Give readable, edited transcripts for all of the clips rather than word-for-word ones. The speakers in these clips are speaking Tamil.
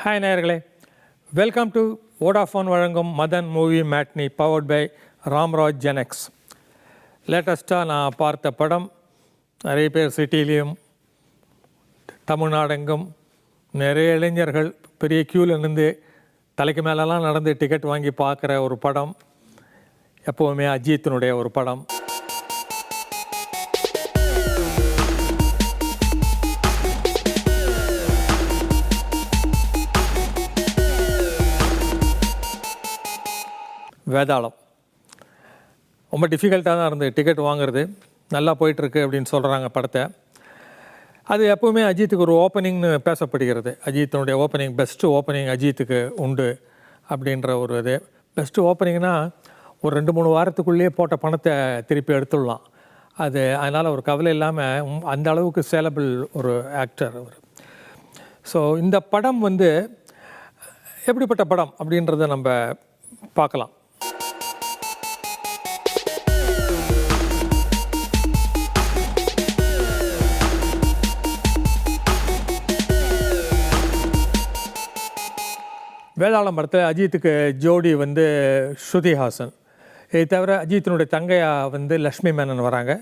ஹாய் நேயர்களே, வெல்கம் டு வோடாஃபோன் வழங்கும் Madhan movie matinee powered by Ramraj Genex. லேட்டஸ்ட்டாக நான் பார்த்த படம் நிறைய பேர் சிட்டிலையும் தமிழ்நாடெங்கும் நிறைய இளைஞர்கள் பெரிய க்யூவில் நின்று தலைக்கு மேலெலாம் நடந்து டிக்கெட் வாங்கி பார்க்குற ஒரு படம், எப்போவுமே அஜித்தினுடைய ஒரு படம். வேதாளம் ரொம்ப டிஃபிகல்ட்டாக தான் இருந்தது டிக்கெட் வாங்குறது. நல்லா போயிட்டுருக்கு அப்படின்னு சொல்கிறாங்க படத்தை. அது எப்போவுமே அஜித்துக்கு ஒரு ஓப்பனிங்னு பேசப்படுகிறது. அஜித்தினுடைய ஓப்பனிங், பெஸ்ட்டு ஓப்பனிங் அஜித்துக்கு உண்டு அப்படின்ற ஒரு இது. பெஸ்ட்டு ஓப்பனிங்னால் ஒரு 2-3 வாரத்துக்குள்ளேயே போட்ட பணத்தை திருப்பி எடுத்துடலாம். அது அதனால் ஒரு கவலை இல்லாமல் அந்த அளவுக்கு சேலபிள் ஒரு ஆக்டர் அவர். ஸோ இந்த படம் வந்து எப்படிப்பட்ட படம் அப்படின்றத நம்ம பார்க்கலாம். வேதாளம் படத்தில் அஜித்துக்கு ஜோடி வந்து ஸ்ருதி ஹாசன். இதை தவிர அஜித்தினுடைய தங்கையாக வந்து லக்ஷ்மி மேனன் வராங்க.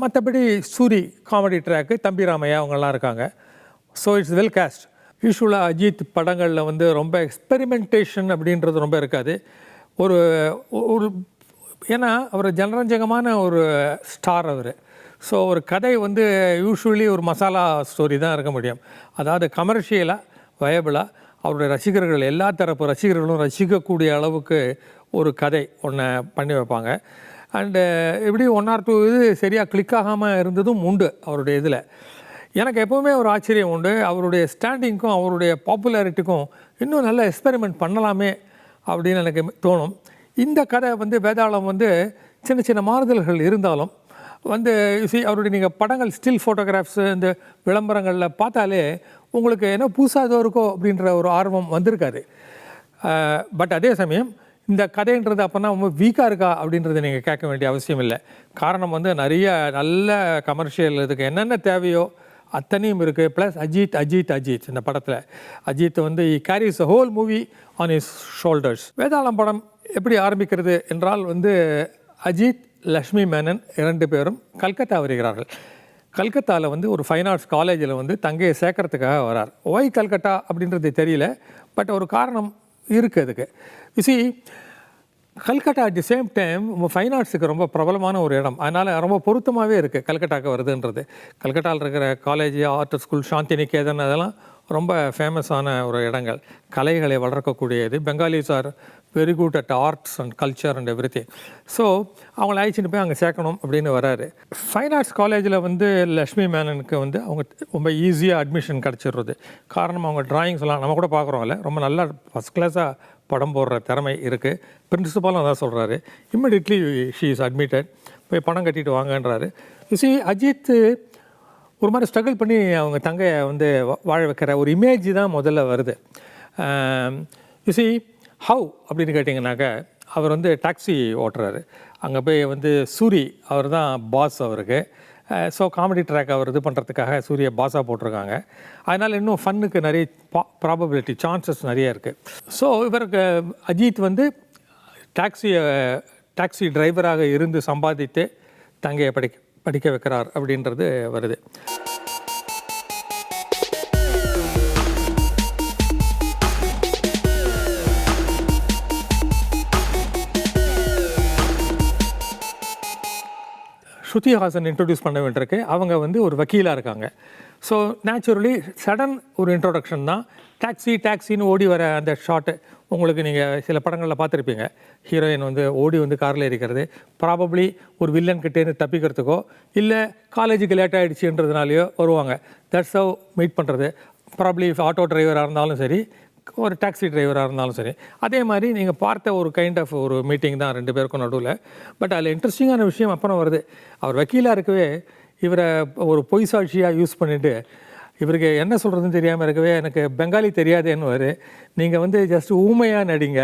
மற்றபடி சூரி காமெடி ட்ராக்கு, தம்பி ராமையா அவங்கெல்லாம் இருக்காங்க. So it's well cost. யூஸ்வலாக அஜித் படங்களில் வந்து ரொம்ப எக்ஸ்பெரிமெண்டேஷன் அப்படின்றது ரொம்ப இருக்காது. ஒரு ஒரு ஏன்னா அவர் ஜனரஞ்சகமான ஒரு ஸ்டார் அவர். ஸோ ஒரு கதை வந்து யூஸ்வலி ஒரு மசாலா ஸ்டோரி தான் இருக்க முடியும். அதாவது கமர்ஷியலாக வயபிளாக அவருடைய ரசிகர்கள், எல்லா தரப்பு ரசிகர்களும் ரசிக்கக்கூடிய அளவுக்கு ஒரு கதை ஒன்று பண்ணி வைப்பாங்க. அண்டு எப்படி 1 or 2 இது சரியாக கிளிக் ஆகாமல் இருந்ததும் உண்டு அவருடைய இதில். எனக்கு எப்போவுமே ஒரு ஆச்சரியம் உண்டு, அவருடைய ஸ்டாண்டிங்க்கும் அவருடைய பாப்புலாரிட்டிக்கும் இன்னும் நல்ல எக்ஸ்பெரிமெண்ட் பண்ணலாமே அப்படின்னு எனக்கு தோணும். இந்த கதை வந்து வேதாளம் வந்து சின்ன சின்ன மாறுதல்கள் இருந்தாலும் வந்து அவருடைய நீங்கள் படங்கள் ஸ்டில் ஃபோட்டோகிராஃப்ஸு இந்த விளம்பரங்களில் பார்த்தாலே உங்களுக்கு என்ன புதுசாக ஏதோ இருக்கோ அப்படின்ற ஒரு ஆர்வம் வந்திருக்காது. பட் அதே சமயம் இந்த கதைன்றது அப்போனா ரொம்ப வீக்காக இருக்கா அப்படின்றத நீங்கள் கேட்க வேண்டிய அவசியம் இல்லை. காரணம் வந்து நிறைய நல்ல கமர்ஷியல் இதுக்கு என்னென்ன தேவையோ அத்தனையும் இருக்குது. ப்ளஸ் அஜித் இந்த படத்தில் அஜித் வந்து carries a whole movie on his shoulders. வேதாளம் படம் எப்படி ஆரம்பிக்கிறது என்றால் வந்து அஜித், லக்ஷ்மி மேனன் 2 பேரும் கல்கத்தா வருகிறார்கள். கல்கத்தாவில் வந்து ஒரு ஃபைன் ஆர்ட்ஸ் காலேஜில் வந்து தங்கையை சேர்க்கறதுக்காக வரார். ஒய் கல்கட்டா அப்படின்றது தெரியல, பட் ஒரு காரணம் இருக்குது அதுக்கு. UC Calcutta at the same time fine ஆர்ட்ஸுக்கு ரொம்ப பிரபலமான ஒரு இடம். அதனால் ரொம்ப பொருத்தமாகவே இருக்குது கல்கட்டாவுக்கு வருதுன்றது. கல்கட்டாவில் இருக்கிற college, art school, Shanti Niketan அதெல்லாம் ரொம்ப ஃபேமஸான ஒரு இடங்கள், கலைகளை வளர்க்கக்கூடியது. Bengalis are very good at arts and culture and everything. So அவங்கள அழைச்சிட்டு போய் அங்கே சேர்க்கணும் அப்படின்னு வராரு. ஃபைன் ஆர்ட்ஸ் காலேஜில் வந்து லக்ஷ்மி மேனனுக்கு வந்து அவங்க ரொம்ப ஈஸியாக அட்மிஷன் கிடச்சிடுறது. காரணம் அவங்க ட்ராயிங்ஸ் எல்லாம் நம்ம கூட பார்க்குறோம்ல, ரொம்ப நல்லா ஃபஸ்ட் கிளாஸாக படம் போடுற திறமை இருக்குது. பிரின்சிபாலும் அதான் சொல்கிறாரு. இம்மிடியட்லி ஷீ இஸ் அட்மிட்டட், போய் பணம் கட்டிட்டு வாங்கன்றாரு. யூசி அஜித் ஒரு மாதிரி ஸ்ட்ரகிள் பண்ணி அவங்க தங்கையை வந்து வாழ வைக்கிற ஒரு இமேஜ் தான் முதல்ல வருது. யூசி ஹவ் அப்படின்னு கேட்டிங்கனாக்கா, அவர் வந்து டாக்ஸி ஓட்டுறாரு. அங்கே போய் வந்து சூரி அவர் தான் பாஸ் அவருக்கு. ஸோ காமெடி ட்ராக் அவர் இது பண்ணுறதுக்காக சூரிய பாஸாக போட்டிருக்காங்க. அதனால் இன்னும் ஃபன்னுக்கு நிறைய ப்ராபபிலிட்டி, சான்சஸ் நிறைய இருக்குது. ஸோ இவருக்கு அஜித் வந்து டாக்ஸி டிரைவராக இருந்து சம்பாதித்து தங்கையை படிக்க வைக்கிறார் அப்படின்றது வருது. ஸ்ருதி ஹாசன் இன்ட்ரடியூஸ் பண்ண வேண்டியிருக்கு. அவங்க வந்து ஒரு வக்கீலாக இருக்காங்க. ஸோ நேச்சுரலி சடன் ஒரு இன்ட்ரோடக்ஷன் தான். டாக்ஸின்னு ஓடி வர அந்த ஷாட்டு உங்களுக்கு நீங்கள் சில படங்களில் பார்த்துருப்பீங்க. ஹீரோயின் வந்து ஓடி வந்து காரில் இருக்கிறது, ப்ராபப்ளி ஒரு வில்லன் கிட்டேருந்து தப்பிக்கிறதுக்கோ இல்லை காலேஜுக்கு லேட் ஆகிடுச்சுன்றதுனாலையோ வருவாங்க. தட்ஸ் ஹவ் மீட் பண்ணுறது. ப்ராபப்ளி ஆட்டோ டிரைவராக இருந்தாலும் சரி, ஒரு டாக்ஸி டிரைவராக இருந்தாலும் சரி. அதே மாதிரி நீங்கள் பார்த்த ஒரு கைண்ட் ஆஃப் ஒரு மீட்டிங் தான் 2 பேருக்கும் நடுவில். பட் அதில் இன்ட்ரெஸ்டிங்கான விஷயம் அப்புறம் வருது. அவர் வக்கீலாக இருக்கவே இவரை ஒரு பொய் சாட்சியாக யூஸ் பண்ணிவிட்டு இவருக்கு என்ன சொல்கிறதுன்னு தெரியாமல் இருக்கவே, எனக்கு பெங்காலி தெரியாதேன்னு நீங்கள் வந்து ஜஸ்ட் ஊமையாக நடிங்க,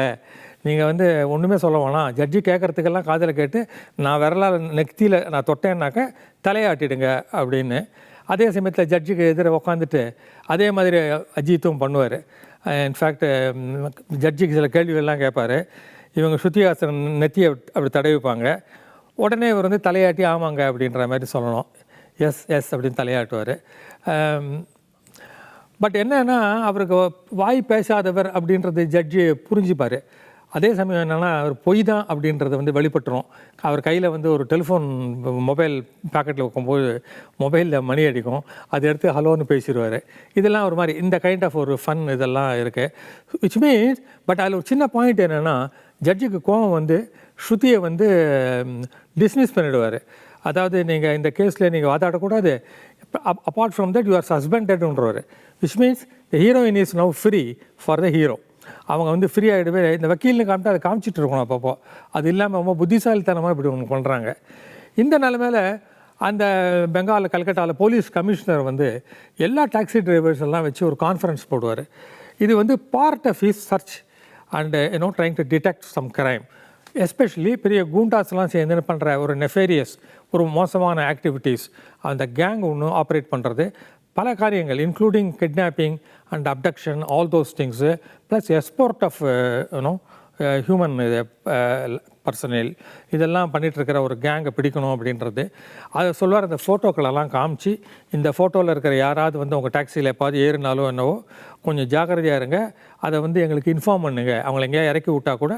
நீங்கள் வந்து ஒன்றுமே சொல்ல வேணாம், ஜட்ஜி கேட்குறதுக்கெல்லாம் காதில் கேட்டு நான் விரலால் நெத்தியில் நான் தொட்டேன்னாக்க தலையாட்டிடுங்க அப்படின்னு. அதே சமயத்தில் ஜட்ஜுக்கு எதிர உட்காந்துட்டு அதே மாதிரி அஜித்தும் பண்ணுவார். இன்ஃபேக்ட் ஜட்ஜுக்கு சில கேள்விகள்லாம் கேட்பார். இவங்க ஸ்ருதிஹாசன் நெத்தியை அப்படி தடவிப்பாங்க. உடனே இவர் வந்து தலையாட்டி ஆமாங்க அப்படின்ற மாதிரி சொல்லணும். எஸ் எஸ் அப்படின்னு தலையாட்டுவார். பட் என்னன்னா அவருக்கு வாய் பேசாதவர் அப்படின்றது ஜட்ஜு புரிஞ்சுப்பார். அதே சமயம் என்னென்னா அவர் பொய் தான் அப்படின்றத வந்து வெளிப்பட்டுரும். அவர் கையில் வந்து ஒரு டெலிஃபோன் மொபைல் பாக்கெட்டில் வைக்கும்போது மொபைலில் மணி அடிக்கும். அதை எடுத்து ஹலோன்னு பேசிடுவார். இதெல்லாம் ஒரு மாதிரி இந்த கைண்ட் ஆஃப் ஒரு ஃபன் இதெல்லாம் இருக்குது. விச் மீன்ஸ் பட் அதில் ஒரு சின்ன பாயிண்ட் என்னென்னா ஜட்ஜுக்கு கோவம் வந்து ஸ்ருதியை வந்து டிஸ்மிஸ் பண்ணிவிடுவார். அதாவது நீங்கள் இந்த கேஸில் நீங்கள் வாதாடக்கூடாது, apart from that you are சஸ்பெண்டட்ன்றவர். Which means the heroine is now free for the hero. அவங்க வந்து ஃப்ரீ ஆகிடுவே. இந்த வக்கீல்னு காமிட்டு அதை காமிச்சிட்டு இருக்கணும் அப்பப்போ. அது இல்லாமல் ரொம்ப புத்திசாலித்தனமாக இப்படி ஒன்று பண்ணுறாங்க. இந்த நிலைமையில் அந்த பெங்காலில் கல்கட்டாவில் போலீஸ் கமிஷனர் வந்து எல்லா டாக்ஸி டிரைவர்ஸ் எல்லாம் வச்சு ஒரு கான்ஃபரன்ஸ் போடுவார். இது வந்து part of his search and trying to detect some crime. Especially பெரிய கூண்டாஸ்லாம் சேர்ந்து பண்ணுற ஒரு நெஃபேரியஸ் ஒரு மோசமான ஆக்டிவிட்டீஸ் அந்த கேங் ஒன்று ஆப்ரேட் பண்ணுறது பல காரியங்கள் including kidnapping and abduction all those things plus export of human personnel இதெல்லாம் பண்ணிகிட்ருக்கிற ஒரு கேங்கை பிடிக்கணும் அப்படின்றது. அதை சொல்லுவார். அந்த ஃபோட்டோக்களெல்லாம் காமிச்சு இந்த ஃபோட்டோவில் இருக்கிற யாராவது வந்து உங்கள் டாக்ஸியில் எப்பாவது ஏறினாலும் என்னவோ கொஞ்சம் ஜாக்கிரதையாக இருங்க, அதை வந்து எங்களுக்கு இன்ஃபார்ம் பண்ணுங்க, அவங்கள எங்கேயா இறக்கி விட்டால் கூட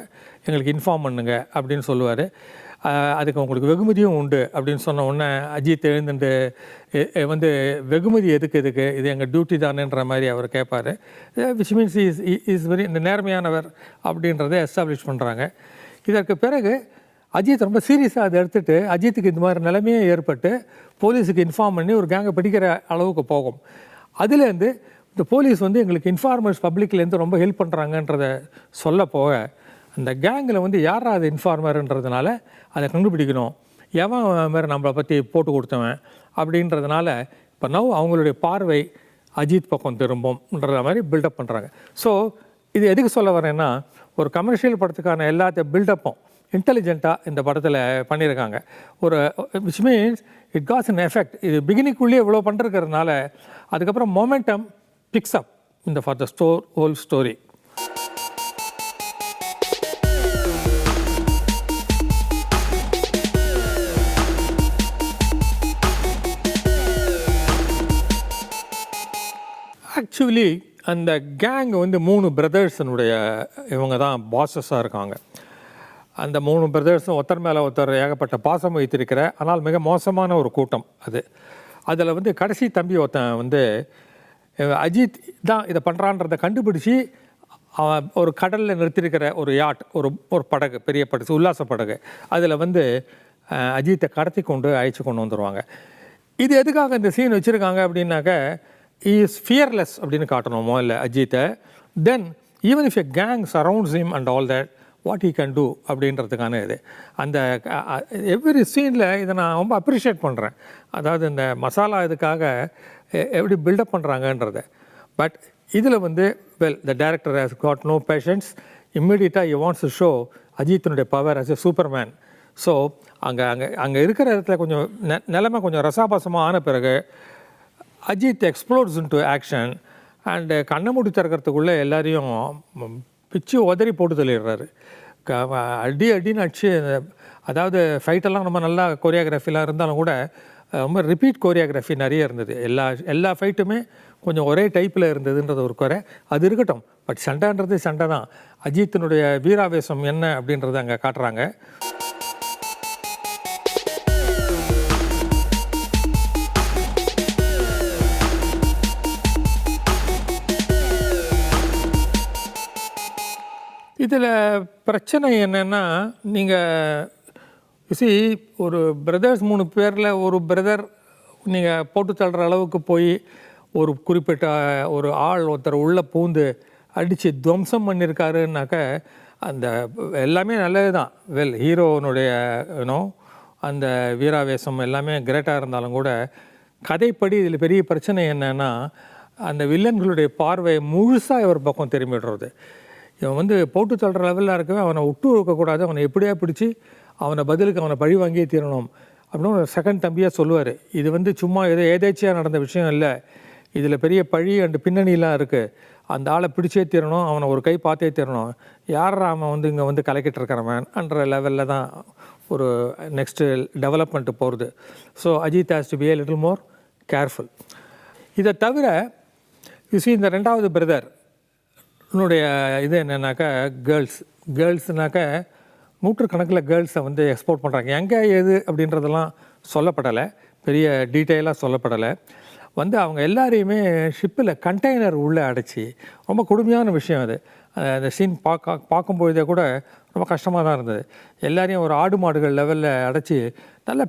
எங்களுக்கு இன்ஃபார்ம் பண்ணுங்க அப்படின்னு சொல்லுவார். அதுக்கு உங்களுக்கு வெகுமதியும் உண்டு அப்படின்னு சொன்ன உடனே அஜித் எழுந்துட்டு வந்து வெகுமதி எதுக்கு இது எங்கள் டியூட்டி தானேன்ற மாதிரி அவர் கேட்பார். விச் மீன்ஸ் இஸ் வெரி இந்த நேர்மையானவர் அப்படின்றத எஸ்டாப்ளிஷ் பண்ணுறாங்க. இதற்கு பிறகு அஜித் ரொம்ப சீரியஸாக அதை எடுத்துகிட்டு அஜித்துக்கு இந்த மாதிரி நிலைமையே ஏற்பட்டு போலீஸுக்கு இன்ஃபார்ம் பண்ணி ஒரு கேங்கை பிடிக்கிற அளவுக்கு போகும். அதுலேருந்து இந்த போலீஸ் வந்து எங்களுக்கு இன்ஃபார்மர்ஸ் பப்ளிக்லேருந்து ரொம்ப ஹெல்ப் பண்ணுறாங்கன்றத சொல்ல போக அந்த கேங்கில் வந்து யாரா அது இன்ஃபார்மர்ன்றதுனால அதை கண்டுபிடிக்கணும், எவன் மாதிரி நம்மளை பற்றி போட்டு கொடுத்தவன் அப்படின்றதுனால இப்போ அவங்களுடைய பார்வை அஜித் பக்கம் திரும்பும்ன்ற மாதிரி பில்டப் பண்ணுறாங்க. ஸோ இது எதுக்கு சொல்ல வரேன்னா ஒரு கமர்ஷியல் படத்துக்கான எல்லாத்த பில்டப்பும் இன்டெலிஜென்ட்டாக இந்த படத்தில் பண்ணியிருக்காங்க. ஒரு which means it causes an effect. இது பிகினிக்குள்ளேயே இவ்வளோ பண்ணிருக்கிறதுனால அதுக்கப்புறம் மொமெண்டம் பிக்ஸ் அப் இந்த for the whole story. Actually அந்த கேங் வந்து 3 பிரதர்ஸனுடைய இவங்க தான் பாஸஸாக இருக்காங்க. அந்த 3 பிரதர்ஸும் ஒருத்தர் மேலே ஒருத்தர் ஏகப்பட்ட பாசம் வைத்திருக்கிற ஆனால் மிக மோசமான ஒரு கூட்டம் அது. அதில் வந்து கடைசி தம்பி ஒருத்தன் வந்து அஜித் தான் இதை பண்ணுறான்றதை கண்டுபிடிச்சி ஒரு கடலில் நிறுத்தியிருக்கிற ஒரு யாட் ஒரு படகு, பெரிய படகு, உல்லாச படகு, அதில் வந்து அஜித்தை கடத்தி கொண்டு அழைச்சி கொண்டு வந்துடுவாங்க. இது எதுக்காக இந்த சீன் வச்சுருக்காங்க அப்படின்னாக்க இஸ் ஃபியர்லெஸ் அப்படின்னு காட்டணும் முதல்ல அஜித்தை. தென் even if a gang surrounds him and all that what he can do அப்படின்றதுக்கான இது. அந்த எவ்ரி சீனில் இதை நான் ரொம்ப அப்ரிஷியேட் பண்ணுறேன். அதாவது இந்த மசாலா இதுக்காக எப்படி பில்டப் பண்ணுறாங்கன்றத. பட் இதில் வந்து the director has got no patience. இம்மிடியட்டாக ஹி வாண்ட்ஸ் டு ஷோ அஜித்தினுடைய power as a superman. So அங்கே இருக்கிற இடத்துல கொஞ்சம் நிலைமை கொஞ்சம் ரசாபாசமாக ஆன பிறகு Ajith explores into action and கண்ணை மூடி திறக்கிறதுக்குள்ளே எல்லாரையும் பிச்சு உதறி போட்டு தள்ளிடுறாரு. அடின்னு அடிச்சு. அதாவது ஃபைட்டெல்லாம் ரொம்ப நல்லா கோரியோகிராஃபிலாம் இருந்தாலும் கூட ரொம்ப ரிப்பீட் கோரியோகிராஃபி நிறைய இருந்தது. எல்லா ஃபைட்டுமே கொஞ்சம் ஒரே டைப்பில் இருந்ததுன்றது ஒரு குறை. அது இருக்கட்டும், பட் சண்டைன்றது சண்டை தான். அஜித்தினுடைய வீராவேசம் என்ன அப்படின்றத அங்கே காட்டுறாங்க. இதில் பிரச்சனை என்னென்னா நீங்கள் ஒரு பிரதர்ஸ் 3 பேரில் ஒரு பிரதர் நீங்கள் போட்டு தள்ளுற அளவுக்கு போய் ஒரு குறிப்பிட்ட ஒரு ஆள் ஒருத்தர் உள்ளே பூந்து அடித்து துவம்சம் பண்ணியிருக்காருன்னாக்க அந்த எல்லாமே நல்லது தான். ஹீரோனுடைய அந்த வீராவேசம் எல்லாமே கிரேட்டாக இருந்தாலும் கூட கதைப்படி இதில் பெரிய பிரச்சனை என்னென்னா அந்த வில்லன்களுடைய பார்வை முழுசாக இவர் பக்கம் திரும்பிடுறது. இவன் வந்து போட்டு தள்ளுற லெவலில் இருக்கவே அவனை விட்டு இருக்கக்கூடாது. அவனை எப்படியா பிடிச்சி அவனை பதிலுக்கு அவனை பழி வாங்கியே தீரணும் அப்படின்னு ஒரு செகண்ட் தம்பியாக சொல்லுவார். இது வந்து சும்மா ஏதேச்சியாக நடந்த விஷயம் இல்லை, இதில் பெரிய பழி அண்டு பின்னணிலாம் இருக்குது. அந்த ஆளை பிடிச்சே தீரணும், அவனை ஒரு கை பார்த்தே தீரணும், யாரா அவன் வந்து இங்கே வந்து கலக்கிட்டு இருக்கிறவன் என்ற லெவலில் தான் ஒரு நெக்ஸ்ட்டு டெவலப்மெண்ட்டு போகிறது. So Ajith has to be a little more careful. இதை தவிர இந்த ரெண்டாவது பிரதர் என்னுடைய இது என்னென்னாக்கா கேர்ள்ஸ்னாக்கா நூற்றுக்கணக்கில் கேர்ள்ஸை வந்து எக்ஸ்போர்ட் பண்ணுறாங்க. எங்கே எது அப்படின்றதெல்லாம் சொல்லப்படலை, பெரிய டீட்டெயிலாக சொல்லப்படலை. வந்து அவங்க எல்லாரையுமே ஷிப்பில் கண்டெய்னர் உள்ளே அடைச்சி, ரொம்ப கொடுமையான விஷயம் அது. அந்த சீன் பார்க்கும்பொழுதே கூட ரொம்ப கஷ்டமாக தான் இருந்தது. எல்லாரையும் ஒரு ஆடு மாடுகள் லெவலில் அடைச்சி, நல்ல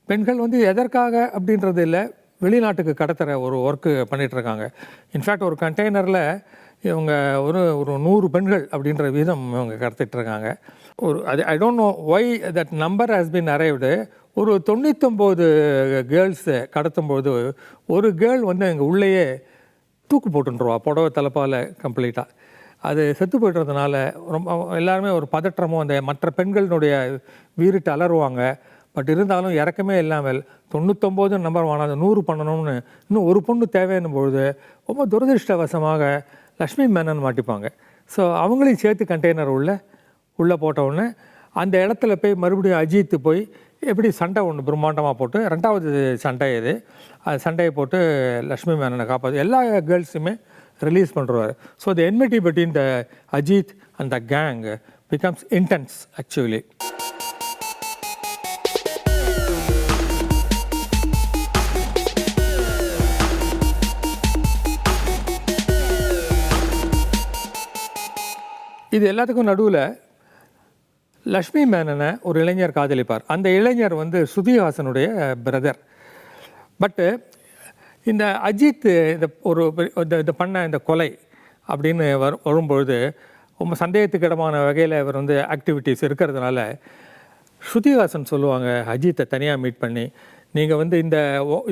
பெண்கள் வந்து எதற்காக அப்படின்றது இல்லை, வெளிநாட்டுக்கு கடத்துகிற ஒரு ஒர்க்கு பண்ணிகிட்ருக்காங்க. இன்ஃபேக்ட் ஒரு கண்டெய்னரில் இவங்க ஒரு 100 பெண்கள் அப்படின்ற வீதம் இவங்க கடத்திட்டுருக்காங்க. I don't know why that number has been arrived. ஒரு 99 கேர்ள்ஸை கடத்தும்போது ஒரு கேர்ள் வந்து எங்கள் உள்ளேயே தூக்கு போட்டுருவா, புடவை தலைப்பால் கம்ப்ளீட்டாக. அது செத்து போய்ட்டுறதுனால ரொம்ப எல்லாருமே ஒரு பதற்றமும், அந்த மற்ற பெண்களினுடைய வீறிட்டு அலறுவாங்க. பட் இருந்தாலும் இறக்கமே இல்லாமல் 99 நம்பர் வாங்க 100 பண்ணணும்னு இன்னும் ஒரு பொண்ணு தேவைன்னும் பொழுது ரொம்ப துரதிருஷ்டவசமாக லக்ஷ்மி மேனன் மாட்டிப்பாங்க. ஸோ அவங்களையும் சேர்த்து கண்டெய்னர் உள்ளே போட்டவுடனே அந்த இடத்துல போய் மறுபடியும் அஜித் போய் எப்படி சண்டை ஒன்று பிரம்மாண்டமாக போட்டு, ரெண்டாவது சண்டை இது, அது சண்டையை போட்டு லக்ஷ்மி மேனனை காப்பாற்று எல்லா கேர்ள்ஸுமே ரிலீஸ் பண்ணுறாரு. So the enmity between the Ajith and the gang becomes intense actually. இது எல்லாத்துக்கும் நடுவில் லக்ஷ்மி மேனனை ஒரு இளைஞர் காதலிப்பார். அந்த இளைஞர் வந்து ஸ்ருதிஹாசனுடைய பிரதர். பட்டு இந்த அஜித் இந்த பண்ண இந்த கொலை அப்படின்னு வரும்பொழுது ரொம்ப சந்தேகத்துக்கு இடமான வகையில் இவர் வந்து ஆக்டிவிட்டீஸ் இருக்கிறதுனால ஸ்ருதிஹாசன் சொல்லுவாங்க அஜித்தை தனியாக மீட் பண்ணி, நீங்கள் வந்து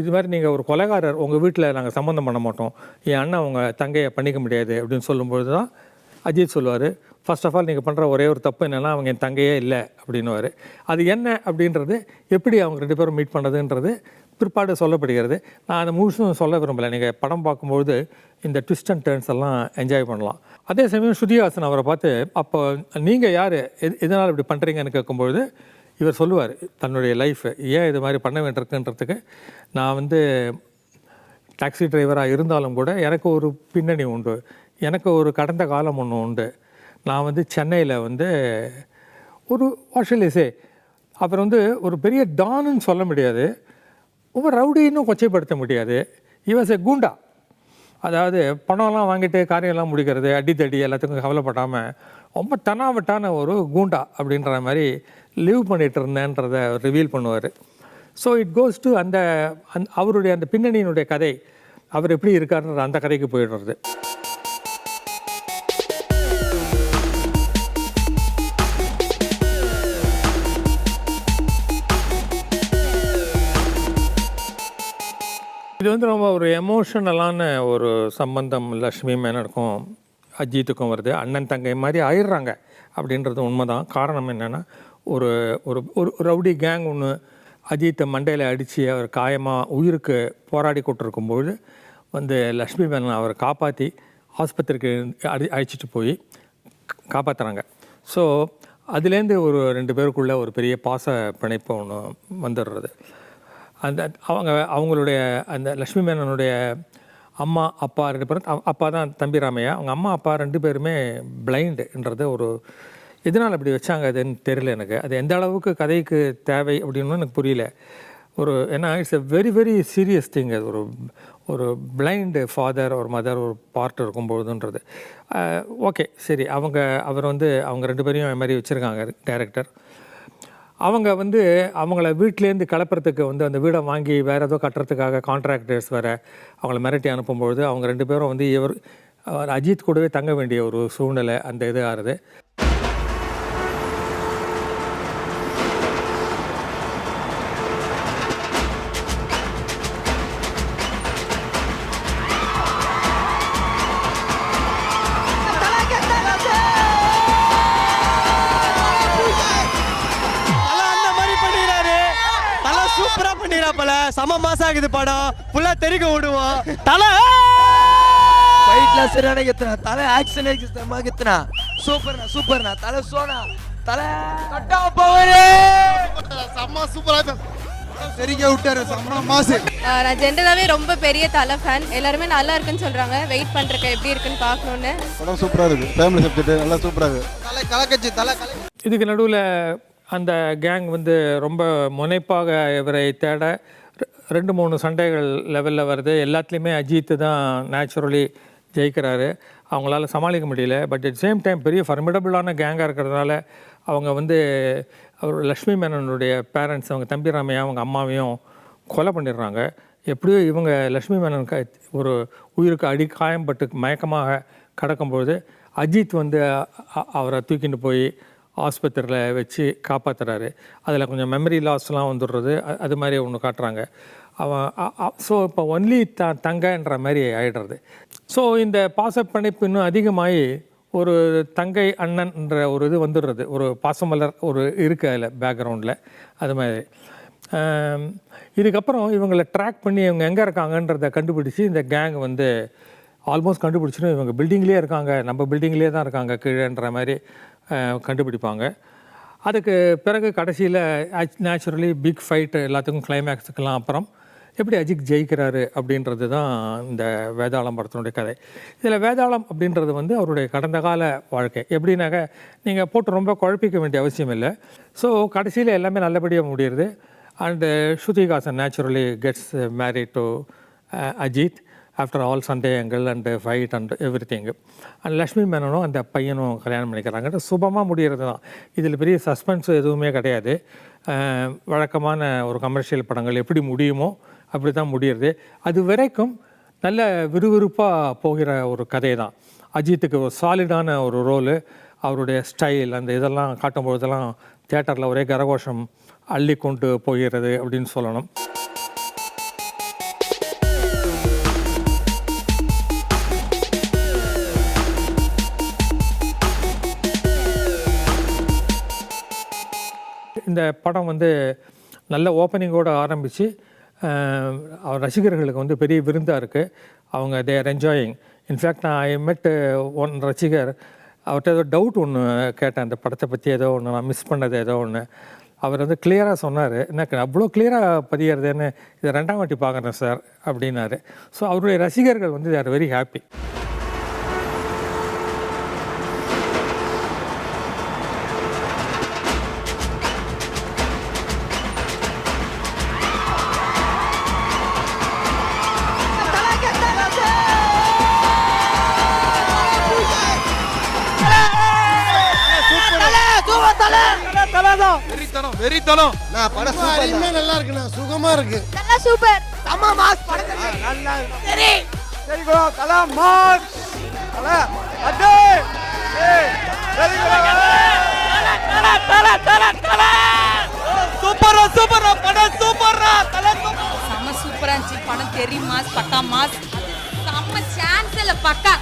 இது மாதிரி நீங்கள் ஒரு கொலைகாரர், உங்கள் வீட்டில் நாங்கள் சம்மந்தம் பண்ண மாட்டோம், என் அண்ணன் உங்கள் தங்கையை பண்ணிக்க முடியாது அப்படின்னு சொல்லும்பொழுது தான் அஜித் சொல்லுவார், ஃபர்ஸ்ட் ஆஃப் ஆல் நீங்கள் பண்ணுற ஒரே ஒரு தப்பு என்னென்னா அவங்க என் தங்கையே இல்லை அப்படின்னுவார். அது என்ன அப்படின்றது, எப்படி அவங்க 2 பேரும் மீட் பண்ணுறதுன்றது பிற்பாடு சொல்லப்படுகிறது. நான் அதை முழுசும் சொல்ல விரும்பலை. நீங்கள் படம் பார்க்கும்பொழுது இந்த ட்விஸ்ட் அண்ட் டர்ன்ஸ் எல்லாம் என்ஜாய் பண்ணலாம். அதே சமயம் ஸ்ருதிஹாசன் அவரை பார்த்து, அப்போ நீங்கள் யார், எதனால் இப்படி பண்ணுறீங்கன்னு கேட்கும்பொழுது இவர் சொல்லுவார் தன்னுடைய லைஃப் ஏன் இது மாதிரி பண்ண வேண்டியிருக்குன்றதுக்கு, நான் வந்து டாக்ஸி டிரைவராக இருந்தாலும் கூட எனக்கு ஒரு பின்னணி உண்டு, எனக்கு ஒரு கடந்த காலம் ஒன்று உண்டு. நான் வந்து சென்னையில் வந்து ஒரு வாஷலிசே அப்புறம் வந்து ஒரு பெரிய டான்னு சொல்ல முடியாது, ரொம்ப ரவுடின்னு கொச்சைப்படுத்த முடியாது. இவஸ் எ கூண்டா, அதாவது பணம்லாம் வாங்கிட்டு காரியம்லாம் முடிக்கிறது, அடித்தடி எல்லாத்துக்கும் கவலைப்படாமல் ரொம்ப தனாவட்டான ஒரு கூண்டா அப்படின்ற மாதிரி லிவ் பண்ணிகிட்டு இருந்தேன்றதை ரிவீல் பண்ணுவார். ஸோ இட் கோஸ் டு அவருடைய அந்த பின்னணியினுடைய கதை, அவர் எப்படி இருக்காருன்ற அந்த கதைக்கு போயிடுறது. இது வந்து ரொம்ப ஒரு எமோஷனலான ஒரு சம்பந்தம் லக்ஷ்மி மேனனுக்கும் அஜித்துக்கும் வருது. அண்ணன் தங்கை மாதிரி ஆயிடுறாங்க அப்படின்றது உண்மைதான். காரணம் என்னென்னா, ஒரு ஒரு ஒரு ரவுடி கேங் ஒன்று அஜித்தை மண்டையில் அடித்து அவர் காயமாக உயிருக்கு போராடி கொண்டிருக்கும்போது வந்து லக்ஷ்மி மேனன் அவரை காப்பாற்றி ஆஸ்பத்திரிக்கு அழைச்சிட்டு போய் காப்பாற்றுறாங்க. ஸோ அதுலேருந்து ஒரு 2 பேருக்குள்ளே ஒரு பெரிய பாச பிணைப்பு ஒன்று வந்துடுறது. அவங்களுடைய அந்த லக்ஷ்மி மேனனுடைய அம்மா அப்பா 2 பேரும், அப்பா தான் தம்பி ராமையா, அவங்க அம்மா அப்பா 2 பேருமே பிளைண்டுன்றது ஒரு எதனால் அப்படி வச்சாங்க அதுன்னு தெரியல எனக்கு. அது எந்த அளவுக்கு கதைக்கு தேவை அப்படின்னு எனக்கு புரியல. ஏன்னா it's a very very serious thing. அது ஒரு பிளைண்டு ஃபாதர் ஒரு மதர் ஒரு பார்ட் இருக்கும்பொழுதுன்றது. ஓகே சரி, அவர் வந்து அவங்க 2 பேரையும் அது மாதிரி வச்சுருக்காங்க டைரக்டர். அவங்க வந்து அவங்கள வீட்டிலேருந்து கிளப்புறதுக்கு வந்து அந்த வீடை வாங்கி வேறு ஏதோ கட்டுறதுக்காக கான்ட்ராக்டர்ஸ் வேறு அவங்கள மிரட்டி அனுப்பும்பொழுது அவங்க 2 பேரும் வந்து அஜித் கூடவே தங்க வேண்டிய ஒரு சூழ்நிலை அந்த இது ஆறுது. வந்துட்டாப்பல சம மாசம் ஆகுது படம் ஃபுல்லா தெரிக்க விடுவோம் தலை ஃபைட்லாம் சரியான கெத்துனா தலை ஆக்ஷன் செம்ம கெத்துனா சூப்பர்ண்ணா தலை சோனா தலை கட்டா பவரே செம்ம சூப்பரா தெரிக்க விட்டாரு செம்ம மாசு. நான் ஜென்ரலாகவே ரொம்ப பெரிய தலை ஃபேன். எல்லாருமே நல்லா இருக்குன்னு சொல்கிறாங்க. வெயிட் பண்ணுறேன் எப்படி இருக்குன்னு பார்க்கணுன்னு. படம் சூப்பராக இருக்குது, ஃபேமிலி சப்ஜெக்ட் நல்லா சூப்பராக இருக்குது. தலை கலக்கச்சு தலை கலை. இதுக்கு நடுவில் அந்த கேங் வந்து ரொம்ப முனைப்பாக இவரை தேட 2-3 சண்டைகள் லெவலில் வருது. எல்லாத்துலேயுமே அஜித் தான் நேச்சுரலி ஜெயிக்கிறாரு. அவங்களால சமாளிக்க முடியல. பட் அட் சேம் டைம் பெரிய ஃபர்மிடபுளான கேங்காக இருக்கிறதுனால அவங்க வந்து அவர் லக்ஷ்மி மேனனுடைய பேரண்ட்ஸ், அவங்க தம்பி ராமையா அவங்க அம்மாவையும் கொலை பண்ணிடுறாங்க. எப்படியோ இவங்க லக்ஷ்மி மேனன் ஒரு உயிருக்கு காயம்பட்டு மயக்கமாக கிடக்கும்பொழுது அஜித் வந்து அவரை தூக்கிட்டு போய் ஆஸ்பத்திரியில் வச்சு காப்பாற்றுறாரு. அதில் கொஞ்சம் மெமரி லாஸ்லாம் வந்துடுறது, அது மாதிரி ஒன்று காட்டுறாங்க. அவன் ஸோ இப்போ ஒன்லி தங்கன்ற மாதிரி ஆகிடுறது. ஸோ இந்த பாசப்பிணைப்பு இன்னும் அதிகமாகி ஒரு தங்கை அண்ணன்ற ஒரு இது வந்துடுறது, ஒரு பாசமலர் ஒரு இருக்குது அதில் பேக்ரவுண்டில். அது மாதிரி இதுக்கப்புறம் இவங்களை ட்ராக் பண்ணி இவங்க எங்கே இருக்காங்கன்றதை கண்டுபிடிச்சி இந்த கேங் வந்து ஆல்மோஸ்ட் கண்டுபிடிச்சிடும். இவங்க பில்டிங்லேயே இருக்காங்க, நம்ம பில்டிங்லேயே தான் இருக்காங்க கீழேன்ற மாதிரி கண்டுபிடிப்பாங்க. அதுக்கு பிறகு கடைசியில் நேச்சுரலி பிக் ஃபைட்டு எல்லாத்துக்கும் கிளைமேக்ஸுக்கெல்லாம் அப்புறம் எப்படி அஜித் ஜெயிக்கிறாரு அப்படின்றது தான் இந்த வேதாளம் படத்தினுடைய கதை. இதில் வேதாளம் அப்படின்றது வந்து அவருடைய கடந்த கால வாழ்க்கை. எப்படின்னாக்க நீங்கள் போட்டு ரொம்ப குழப்பிக்க வேண்டிய அவசியம் இல்லை. ஸோ கடைசியில் எல்லாமே நல்லபடியாக முடியுது. And Shruti Haasan naturally gets married to Ajith after all சந்தேகங்கள் and fight and everything. And Lakshmi மேனனும் அந்த பையனும் கல்யாணம் பண்ணிக்கிறாங்க. சுபமாக முடிகிறது தான். இதில் பெரிய சஸ்பென்ஸ் எதுவுமே கிடையாது. வழக்கமான ஒரு கமர்ஷியல் படங்கள் எப்படி முடியுமோ அப்படி தான் முடியுறது. அது வரைக்கும் நல்ல விறுவிறுப்பாக போகிற ஒரு கதை தான். அஜித்துக்கு ஒரு சாலிடான ஒரு ரோலு, அவருடைய ஸ்டைல் அந்த இதெல்லாம் காட்டும்பொழுதெல்லாம் தியேட்டரில் ஒரே கரகோஷம் அள்ளி கொண்டு போகிறது அப்படின்னு சொல்லணும். இந்த படம் வந்து நல்ல ஓப்பனிங்கோடு ஆரம்பித்து அவர் ரசிகர்களுக்கு வந்து பெரிய விருந்தாக இருக்குது. அவங்க தேர் என்ஜாயிங். இன்ஃபேக்ட் நான் மெட் ஒன் ரசிகர், அவர்கிட்ட ஏதோ டவுட் ஒன்று கேட்டேன் அந்த படத்தை பற்றி, ஏதோ ஒன்று நான் மிஸ் பண்ணது ஏதோ ஒன்று. அவர் வந்து கிளியராக சொன்னார், எனக்கு அவ்வளோ கிளியராக பதியறதுன்னு இதை 2ஆம் வாட்டி பார்க்குறேன் சார் அப்படின்னாரு. ஸோ அவருடைய ரசிகர்கள் வந்து தேர் வெரி ஹாப்பி. வெறித்தனம் நான் படம் சூப்பர் நல்லா இருக்குண்ணா, சுகமா இருக்கு, நல்லா சூப்பர், செம்ம மாஸ் படம் நல்லா சரி சரி கோ தல மாஸ் தல அடே சரி கோ தல சூப்பரா படம் சூப்பரா தல செம்ம சூப்பரா இருந்துச்சு படம். தெரி மாஸ், பக்கா மாஸ், செம்ம சான்ஸ் இல்ல பக்கா.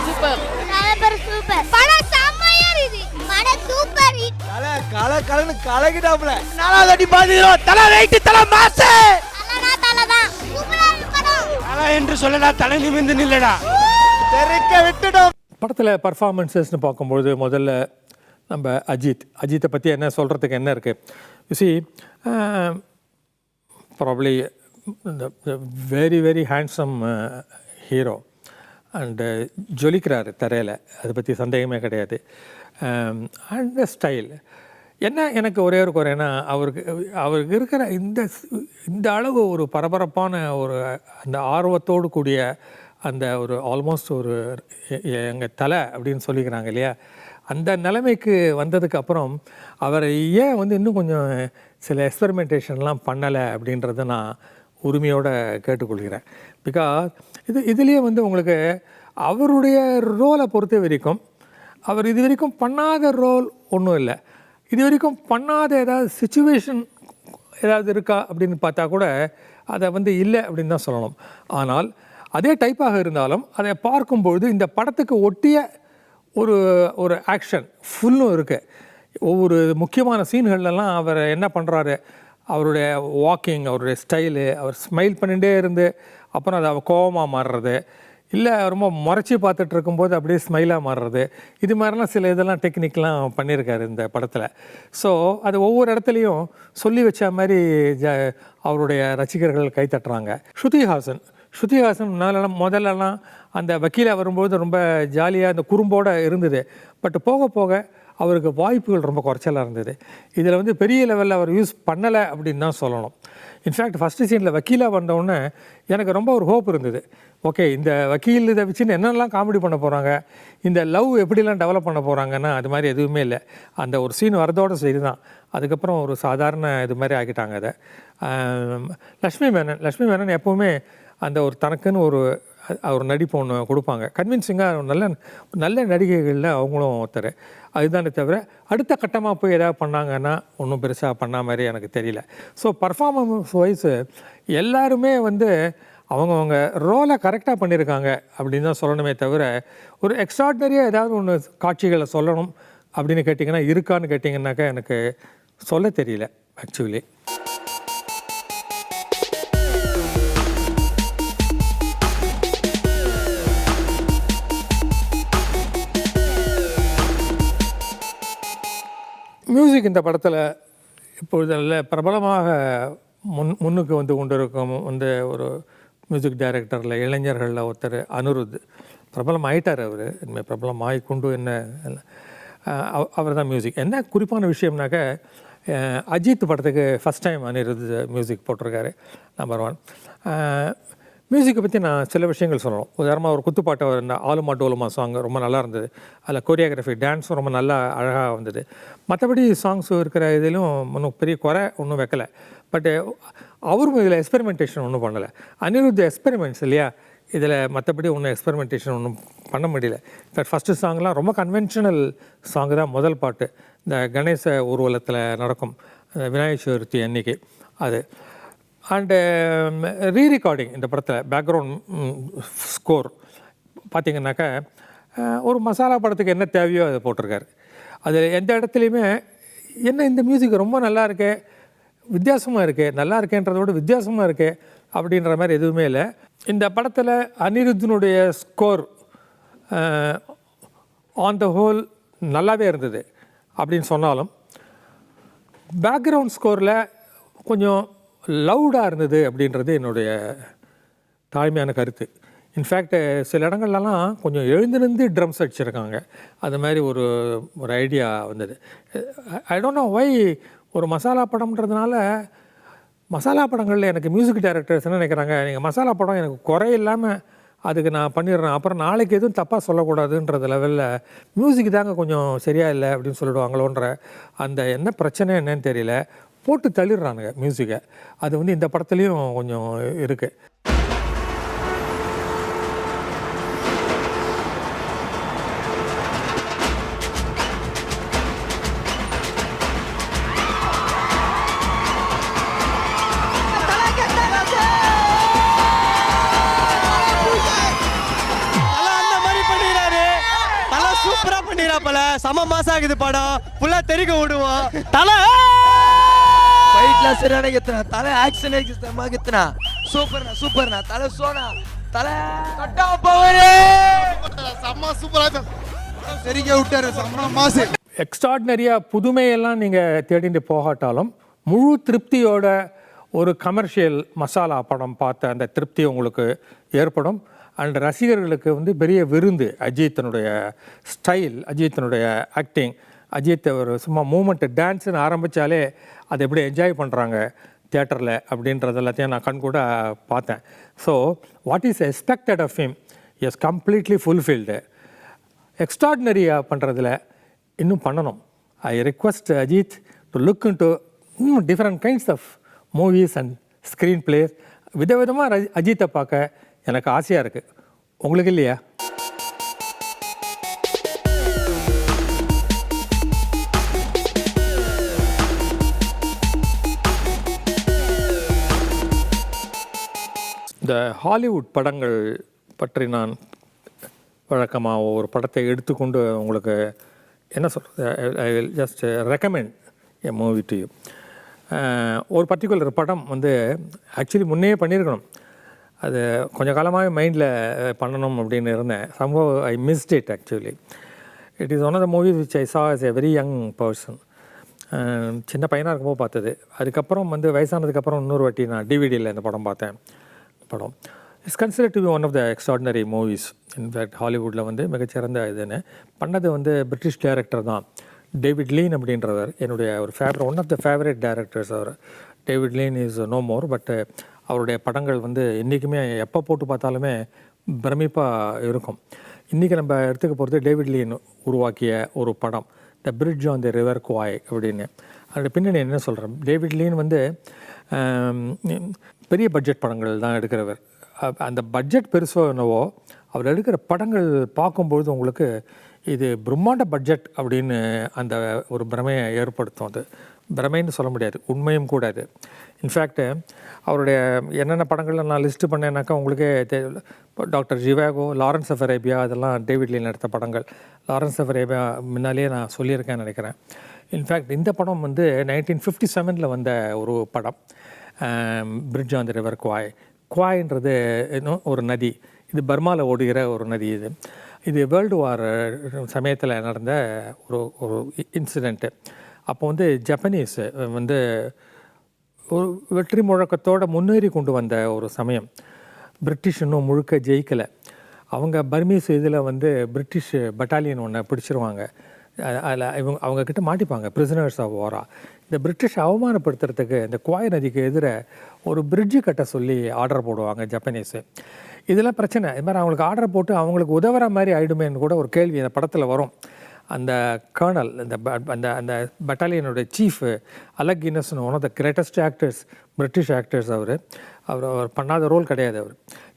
சூப்பர் சூப்பர் படம் செம்மையா இருக்கு. படம் சூப்பர் ஹிட். கலன்னு கலக்கிட்டாப்ல. 4வது அடி பாதிரோ தல ரைட் தல மாஸ். தல தான் சூப்பரா இருக்கு படம். தல என்று சொல்லடா, தலை நிமிர்ந்து நில்லடா. தெறிக்க விட்டுடும். படத்தில் பர்ஃபார்மன்ஸஸ்னு பார்க்கும்பொழுது முதல்ல நம்ம அஜித்தை பற்றி என்ன சொல்கிறதுக்கு என்ன இருக்குது. You see probably very very handsome hero and ஜொலிக்கிறாரு தரையில், அதை பற்றி சந்தேகமே கிடையாது. அண்ட் ஸ்டைல் என்ன எனக்கு ஒரே ஒரு குறைனா அவருக்கு இருக்கிற இந்த அளவு ஒரு பரபரப்பான ஒரு அந்த ஆர்வத்தோடு கூடிய அந்த ஒரு ஆல்மோஸ்ட் ஒரு எங்கள் தலை அப்படின்னு சொல்லிக்கிறாங்க இல்லையா, அந்த நிலைமைக்கு வந்ததுக்கு அப்புறம் அவரை ஏன் வந்து இன்னும் கொஞ்சம் சில எக்ஸ்பெரிமெண்டேஷன்லாம் பண்ணலை அப்படின்றத நான் உரிமையோடு கேட்டுக்கொள்கிறேன். பிகாஸ் இதுலேயே வந்து உங்களுக்கு அவருடைய ரோலை பொறுத்த வரைக்கும் அவர் இது வரைக்கும் பண்ணாத ரோல் ஒன்றும் இல்லை. இது வரைக்கும் பண்ணாத ஏதாவது சுச்சுவேஷன் ஏதாவது இருக்கா அப்படின்னு பார்த்தா கூட அதை வந்து இல்லை அப்படின்னு தான் சொல்லணும். ஆனால் அதே டைப்பாக இருந்தாலும் அதை பார்க்கும்பொழுது இந்த படத்துக்கு ஒட்டிய ஒரு ஒரு ஆக்ஷன் ஃபுல்லும் இருக்குது. ஒவ்வொரு முக்கியமான சீன்கள்லாம் அவர் என்ன பண்ணுறாரு, அவருடைய வாக்கிங், அவருடைய ஸ்டைலு, அவர் ஸ்மைல் பண்ணிகிட்டே இருந்து அப்புறம் அது அவர் கோபமாக மாறுறது, இல்லை ரொம்ப முறைச்சி பார்த்துட்டு இருக்கும்போது அப்படியே ஸ்மைலாக மாறுறது, இது மாதிரிலாம் சில இதெல்லாம் டெக்னிக்லாம் பண்ணியிருக்காரு இந்த படத்தில். ஸோ அது ஒவ்வொரு இடத்துலையும் சொல்லி வச்ச மாதிரி அவருடைய ரசிகர்கள் கை தட்டுறாங்க. ஸ்ருதிஹாசன் முதல்லலாம் அந்த வக்கீலாக வரும்போது ரொம்ப ஜாலியாக அந்த குறும்போடு இருந்தது. பட் போக போக அவருக்கு வாய்ப்புகள் ரொம்ப குறைச்சலாக இருந்தது. இதில் வந்து பெரிய லெவலில் அவர் யூஸ் பண்ணலை அப்படின்னு தான் சொல்லணும். இன்ஃபேக்ட் ஃபஸ்ட்டு சீனில் வக்கீலாக வந்தவுடனே எனக்கு ரொம்ப ஒரு ஹோப் இருந்தது. ஓகே, இந்த வக்கீல் இதை வச்சுன்னு என்னெல்லாம் காமெடி பண்ண போகிறாங்க, இந்த லவ் எப்படிலாம் டெவலப் பண்ண போகிறாங்கன்னா அது மாதிரி எதுவுமே இல்லை. அந்த ஒரு சீன் வரதோடு சரி தான். அதுக்கப்புறம் ஒரு சாதாரண இது மாதிரி ஆக்கிட்டாங்க அதை. லக்ஷ்மி மேனன் எப்போவுமே அந்த ஒரு தனக்குன்னு ஒரு நடிப்பு ஒன்று கொடுப்பாங்க. கன்வின்சிங்காக நல்ல நடிகைகளில் அவங்களும் ஒருத்தர். அதுதானே தவிர அடுத்த கட்டமாக போய் எதாவது பண்ணாங்கன்னா ஒன்றும் பெருசாக பண்ண மாதிரி எனக்கு தெரியல. ஸோ பர்ஃபார்மன்ஸ் வைஸ் எல்லாருமே வந்து அவங்கவுங்க ரோலை கரெக்டாக பண்ணியிருக்காங்க அப்படின்னு தான் சொல்லணுமே தவிர ஒரு எக்ஸ்ட்ராடினரியாக ஏதாவது ஒன்று காட்சிகளை சொல்லணும் அப்படின்னு கேட்டிங்கன்னா இருக்கான்னு கேட்டிங்கன்னாக்கா எனக்கு சொல்ல தெரியல ஆக்சுவலி. மியூசிக் இந்த படத்தில் இப்பொழுது நல்ல பிரபலமாக முன்னுக்கு வந்து கொண்டிருக்கும் வந்து ஒரு மியூசிக் டைரக்டரில் இளைஞர்களில் ஒருத்தர் அனிருத். பிரபலம் ஆகிட்டார் அவர். இனிமேல் பிரபலம் ஆகிக்கொண்டு என்ன அவர் தான் மியூசிக். என்ன குறிப்பான விஷயம்னாக்க அஜித் படத்துக்கு ஃபஸ்ட் டைம் அனிருத் மியூசிக் போட்டிருக்காரு. நம்பர் 1. மியூசிக்கை பற்றி நான் சில விஷயங்கள் சொல்லணும். உதாரணமாக ஒரு குத்துப்பாட்டை இந்த ஆலுமா டோலுமா சாங் ரொம்ப நல்லா இருந்தது. அதில் கொரியோகிராஃபி டான்ஸும் ரொம்ப நல்லா அழகாக வந்தது. மற்றபடி சாங்ஸ் இருக்கிற இதிலும் ஒன்றும் பெரிய குறை ஒன்றும் வைக்கலை. பட்டு அவரும் இதில் எக்ஸ்பெரிமெண்டேஷன் ஒன்றும் பண்ணலை. அனிருத் எக்ஸ்பெரிமெண்ட்ஸ் இல்லையா, இதில் மற்றபடி ஒன்றும் எக்ஸ்பெரிமெண்டேஷன் ஒன்றும் பண்ண முடியல. இன்ஃபேக்ட் ஃபஸ்ட்டு சாங்லாம் ரொம்ப கன்வென்ஷனல் சாங் தான். முதல் பாட்டு இந்த கணேச ஊர்வலத்தில் நடக்கும் விநாயகர் சதுர்த்தி அன்னைக்கு அது. அண்டு ரீரெக்கார்டிங் இந்த படத்தில் பேக்ரவுண்ட் ஸ்கோர் பார்த்திங்கனாக்கா ஒரு மசாலா படத்துக்கு என்ன தேவையோ அதை போட்டிருக்காரு. அது எந்த இடத்துலையுமே என்ன இந்த மியூசிக் ரொம்ப நல்லா இருக்கே, வித்தியாசமாக இருக்குது, நல்லா இருக்கேன்றத விட வித்தியாசமாக இருக்குது அப்படின்ற மாதிரி எதுவுமே இல்லை. இந்த படத்தில் அனிருத்தினுடைய ஸ்கோர் ஆன் த ஹோல் நல்லாவே இருந்தது அப்படின்னு சொன்னாலும் பேக்ரவுண்ட் ஸ்கோரில் கொஞ்சம் லவுடாக இருந்தது அப்படின்றது என்னுடைய தாழ்மையான கருத்து. இன்ஃபேக்ட் சில இடங்கள்லாம் கொஞ்சம் எழுந்திருந்து ட்ரம்ஸ் அடிச்சிருக்காங்க. அது மாதிரி ஒரு ஐடியா வந்தது. ஐ டோன்ட் நோ வை ஒரு மசாலா படம்ன்றதுனால மசாலா படங்களில் எனக்கு மியூசிக் டைரக்டர்ஸ் என்ன நினைக்கிறாங்க, நீங்கள் மசாலா படம் எனக்கு குறை இல்லாமல் அதுக்கு நான் பண்ணிடுறேன், அப்புறம் நாளைக்கு எதுவும் தப்பாக சொல்லக்கூடாதுன்றது லெவலில் மியூசிக் தாங்க கொஞ்சம் சரியாக இல்லை அப்படின்னு சொல்லிடுவாங்களோன்ற அந்த என்ன பிரச்சனை என்னன்னு தெரியல, போட்டு தள்ளிடுறானுங்க மியூசிக்கை. அது வந்து இந்த படத்துலேயும் கொஞ்சம் இருக்குது. சூப்பரா பண்ணிராப்பல, சம மாசா இருக்குது படம், ஃபுல்லா தெறிக்க விடுவோம். தலை ஃபைட்லாம் சரியான கெத்துனா, தலை ஆக்ஷன் செம்ம கெத்துனா, சூப்பர்னா தலை சோனா, தலை கட்டா பவரே செம்ம சூப்பரா தெறிக்க விட்டாரு, செம்ம மாசு. எக்ஸ்ட்ராடினரியாக புதுமையெல்லாம் நீங்கள் தேடிட்டு போகாட்டாலும் முழு திருப்தியோட ஒரு கமர்ஷியல் மசாலா படம் பார்த்த அந்த திருப்தி உங்களுக்கு ஏற்படும். அண்ட் ரசிகர்களுக்கு வந்து பெரிய விருந்து. அஜித்தினுடைய ஸ்டைல், அஜித்தினுடைய ஆக்டிங், அஜித் ஒரு சும்மா மூமெண்ட்டு டான்ஸுன்னு ஆரம்பித்தாலே அதை எப்படி என்ஜாய் பண்ணுறாங்க தியேட்டரில் அப்படின்றது எல்லாத்தையும் நான் கண்கூட பார்த்தேன். So what is expected of him is completely fulfilled. எக்ஸ்ட்ராடினரியாக பண்ணுறதுல இன்னும் பண்ணணும். I request Ajith to look into different kinds of movies and screenplays. விதவிதமாக அஜித்தை பார்க்க எனக்கு ஆசையாக இருக்குது. உங்களுக்கு இல்லையா? இந்த ஹாலிவுட் படங்கள் பற்றி நான் வழக்கமாக ஒரு படத்தை எடுத்துக்கொண்டு உங்களுக்கு என்ன சொல்கிறது, I will just recommend a movie to you. ஒரு பர்டிகுலர் படம் வந்து ஆக்சுவலி முன்னே பண்ணியிருக்கணும், அது கொஞ்சம் காலமாகவே மைண்டில் பண்ணணும் அப்படின்னு இருந்தேன். சம்பவ் I missed it actually. It is one of the movies which I saw as a very young person. சின்ன பையனாக இருக்கும்போது பார்த்தது. அதுக்கப்புறம் வந்து வயசானதுக்கப்புறம் இன்னொரு வாட்டி நான் டிவிடியில் இந்த படம் பார்த்தேன். படம் it's considered to be one of the extraordinary movies. In fact ஹாலிவுட்டில் வந்து மிகச்சிறந்த இதுன்னு பண்ணது வந்து பிரிட்டிஷ் டைரக்டர் தான், டேவிட் லீன் அப்படின்றவர். என்னுடைய ஒரு one of the favourite directors அவர். David Lean is no more, but அவருடைய படங்கள் வந்து இன்றைக்குமே எப்போ போட்டு பார்த்தாலுமே பிரமிப்பாக இருக்கும். இன்றைக்கி நம்ம எடுத்துக்க போகிறது டேவிட் லீன் உருவாக்கிய ஒரு படம், the bridge on the river Kwai அப்படின்னு. அதோட பின்னணி என்ன சொல்கிறேன், டேவிட் லீன் வந்து பெரிய பட்ஜெட் படங்கள் தான் எடுக்கிறவர். அந்த பட்ஜெட் பெருசோ என்னவோ, அவர் எடுக்கிற படங்கள் பார்க்கும்பொழுது உங்களுக்கு இது பிரம்மாண்ட பட்ஜெட் அப்படின்னு அந்த ஒரு பிரமையை ஏற்படுத்தும். அது பிரமைன்னு சொல்ல முடியாது, உண்மையும் கூட அது. இன்ஃபேக்ட் அவருடைய என்னென்ன படங்களில் நான் லிஸ்ட்டு பண்ணேன்னாக்கா உங்களுக்கே டாக்டர் ஜிவாகோ, லாரன்ஸ் ஆஃப் அரேபியா, அதெல்லாம் டேவிட் லீன் எடுத்த படங்கள். லாரன்ஸ் ஆஃப் அரேபியா முன்னாலேயே நான் சொல்லியிருக்கேன்னு நினைக்கிறேன். இன்ஃபேக்ட் இந்த படம் வந்து 1957 வந்த ஒரு படம், பிரிட்ஜ் ஆன் தி ரிவர் குவாய். குவாய்ன்றது இன்னும் ஒரு நதி, இது பர்மாவில் ஓடுகிற ஒரு நதி. இது வேர்ல்டு வார் சமயத்தில் நடந்த ஒரு இன்சிடெண்ட்டு. அப்போ வந்து ஜப்பனீஸ் வந்து ஒரு வெற்றி முழக்கத்தோடு முன்னேறி கொண்டு வந்த ஒரு சமயம். பிரிட்டிஷ் இன்னும் முழுக்க ஜெயிக்கலை. அவங்க பர்மீஸ் இதில் வந்து பிரிட்டிஷ் பட்டாலியன் ஒன்றை பிடிச்சிருவாங்க. அதில் அவங்கக்கிட்ட மாட்டிப்பாங்க பிரிசனர்ஸ் ஆஃப் வாரா. இந்த பிரிட்டிஷ் அவமானப்படுத்துறதுக்கு இந்த குவாய் நதிக்கு எதிர ஒரு பிரிட்ஜு கட்ட சொல்லி ஆர்டர் போடுவாங்க ஜப்பனீஸு. இதெல்லாம் பிரச்சனை. இது மாதிரி அவங்களுக்கு ஆர்டர் போட்டு அவங்களுக்கு உதவுற மாதிரி ஆகிடுமேன்னு கூட ஒரு கேள்வி அந்த படத்தில் வரும். அந்த கர்னல், அந்த அந்த பட்டாலியனுடைய சீஃப் அலெக் கின்னஸ்னு one of the greatest actors, British actors. அவர் பண்ணாத ரோல் கிடையாது. அவர்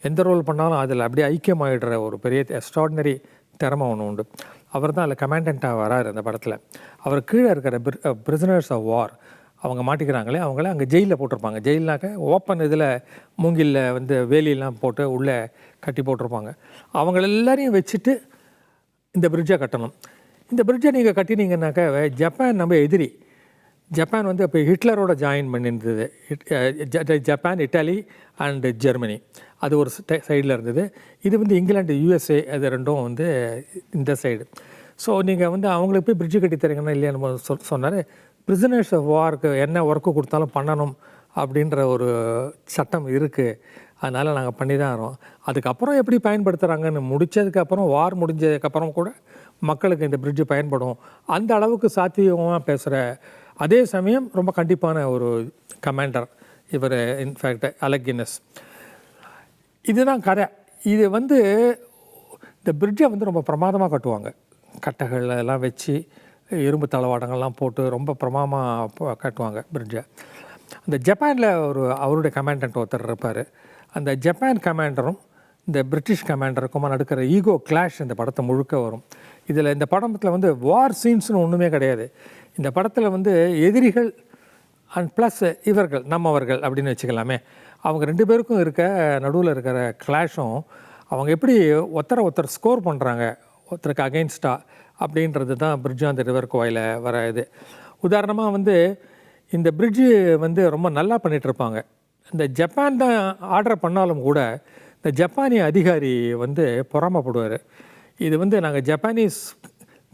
எந்த ரோல் பண்ணாலும் அதில் அப்படியே ஐக்கியமாகிடுற ஒரு பெரிய எக்ஸ்ட்ராடினரி திறமை ஒன்று உண்டு. அவர் தான் அதில் கமாண்டண்ட்டாக வராரு அந்த படத்தில். அவர் கீழே இருக்கிற பிரிசனர்ஸ் ஆஃப் வார் அவங்க மாட்டிக்கிறாங்களே, அவங்கள அங்கே ஜெயிலில் போட்டிருப்பாங்க. ஜெயில்னாக்க ஓப்பன் இதில் மூங்கிலில் வந்து வேலியெல்லாம் போட்டு உள்ளே கட்டி போட்டிருப்பாங்க. அவங்கள எல்லாரையும் வச்சுட்டு இந்த பிரிட்ஜை கட்டணும். இந்த பிரிட்ஜை நீங்கள் கட்டினீங்கன்னாக்கா ஜப்பான் நம்ம எதிரி. ஜப்பான் வந்து இப்போ ஹிட்லரோட ஜாயின் பண்ணியிருந்தது. ஜப்பான், இட்டாலி அண்டு ஜெர்மனி அது ஒரு சைடில் இருந்தது. இது வந்து இங்கிலாந்து, யூஎஸ்ஏ அது ரெண்டும் வந்து இந்த சைடு. ஸோ நீங்கள் வந்து அவங்களுக்கு போய் பிரிட்ஜு கட்டி தரீங்கன்னா இல்லையான்னு சொன்னார். பிரிசனர்ஸ் ஆஃப் வார்க்கு என்ன ஒர்க்கு கொடுத்தாலும் பண்ணணும் அப்படின்ற ஒரு சட்டம் இருக்குது. அதனால் நாங்கள் பண்ணி தான் வரோம். அதுக்கப்புறம் எப்படி பயன்படுத்துகிறாங்கன்னு முடித்ததுக்கப்புறம், வார் முடிஞ்சதுக்கப்புறம் கூட மக்களுக்கு இந்த பிரிட்ஜு பயன்படும். அந்த அளவுக்கு சாத்தியமாக பேசுகிற அதே சமயம் ரொம்ப கண்டிப்பான ஒரு கமாண்டர் இவர். In fact Alec Guinness. இதுதான் கதை. இது வந்து இந்த பிரிட்ஜை வந்து ரொம்ப பிரமாதமாக கட்டுவாங்க. கட்டைகள் எல்லாம் வச்சு இரும்பு தளவாடங்கள்லாம் போட்டு ரொம்ப பிரமாதமாக கட்டுவாங்க பிரிட்ஜை. அந்த ஜப்பானில் அவருடைய கமாண்டன்ட் ஒருத்தர் இருப்பார். அந்த ஜப்பான் கமாண்டரும் இந்த பிரிட்டிஷ் கமாண்டருக்குமா நடக்கிற ஈகோ கிளாஷ் இந்த படத்தை முழுக்க வரும். இதில் இந்த படத்தில் வந்து வார் சீன்ஸ்னு ஒன்றுமே கிடையாது. இந்த படத்தில் வந்து எதிரிகள் அண்ட் ப்ளஸ் இவர்கள் நம்மவர்கள் அப்படின்னு வச்சுக்கலாமே, அவங்க ரெண்டு பேருக்கும் நடுவில் இருக்கிற கிளாஷும் அவங்க எப்படி ஒருத்தர் ஸ்கோர் பண்ணுறாங்க ஒருத்தருக்கு அகெயின்ஸ்டாக அப்படின்றது தான் பிரிட்ஜ் ஆன் தி ரிவர் குவாயில் வர இது. உதாரணமாக வந்து இந்த பிரிட்ஜு வந்து ரொம்ப நல்லா பண்ணிகிட்ருப்பாங்க. இந்த ஜப்பான் தான் ஆர்டர் பண்ணாலும் கூட இந்த ஜப்பானிய அதிகாரி வந்து பொறாமப்படுவார். இது வந்து நாங்கள் ஜப்பானீஸ்